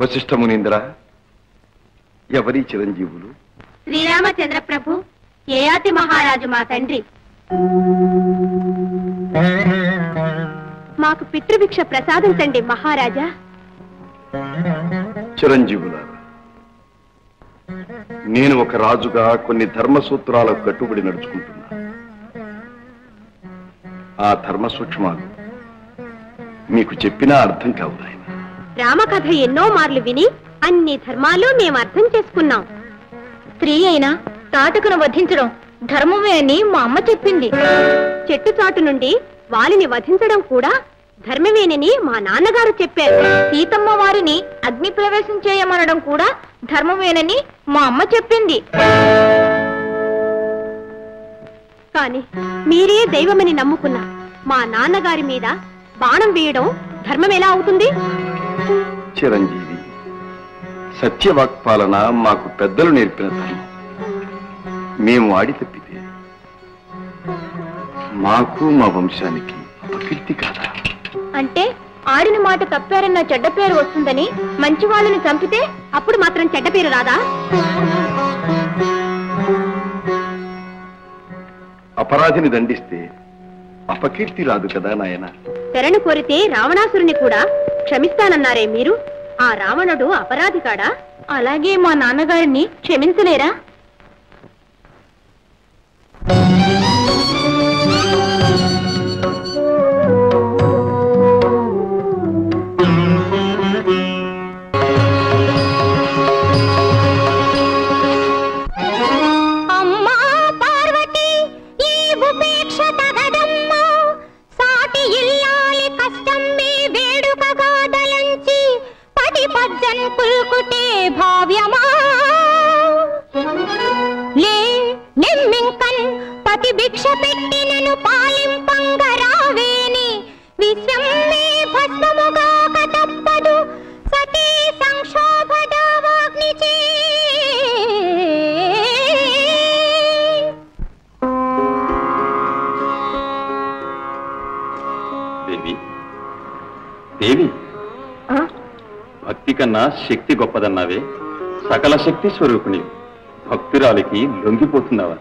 వశిష్ఠ మునీంద్ర, ఎవరి చిరంజీవులు? శ్రీరామచంద్ర ప్రభు, యయాతి మహారాజు మా తండ్రి. మాకు పితృభిక్ష ప్రసాదించండి మహారాజా. చిరంజీవులారా, నేను ఒక రాజుగా కొన్ని ధర్మ సూత్రాలకు కట్టుబడి నడుచుకుంటున్నా. ఆ ధర్మ సూక్ష్మాలు మీకు చెప్పినా అర్థం కావు నాయన. రామకథ ఎన్నో మార్లు విని అన్ని ధర్మాలు మేము అర్థం చేసుకున్నాం. స్త్రీ అయినా తాటకును వధించడం ధర్మమే అని మా అమ్మ చెప్పింది. చెట్టు చాటు నుండి వాలిని వధించడం కూడా ధర్మమేనని మా నాన్నగారు చెప్పారు. సీతమ్మ వారిని అగ్ని ప్రవేశం చేయమనడం కూడా ధర్మమేనని మా అమ్మ చెప్పింది. కాని మీరే దైవమని నమ్ముకున్న మా నాన్నగారి మీద బాణం వేయడం ధర్మం ఎలా అవుతుంది? చిరంజీవి, సత్యవాక్పాలన మాకు పెద్దలు నేర్పిన ధర్మం. మేము ఆడి తప్పితే మాకు మా వంశానికి అపకీర్తి కాదా? అంటే ఆడిన మాట తప్పారన్న చెడ్డ పేరు వస్తుందని మంచి వాళ్ళని చంపితే అప్పుడు మాత్రం చెడ్డ పేరు రాదా? అపరాధిని దండిస్తే అపకీర్తి రాదు కదా నాయన. శరణు కోరితే రావణాసురుని కూడా క్షమిస్తానన్నారే మీరు. ఆ రావణుడు అపరాధి కాడా? అలాగే మా నాన్నగారిని క్షమించలేరా? భిక్ష పెట్టినను పాలింపంగరావేని విశ్వం మే భస్మముగాక తప్పదు సతీ సంక్షోభదావాగ్నిచే. దేవి, దేవి, భక్తి కన్నా శక్తి గొప్పదన్నావే. సకల శక్తి స్వరూపిణి భక్తురాలికి లొంగిపోతున్నావా?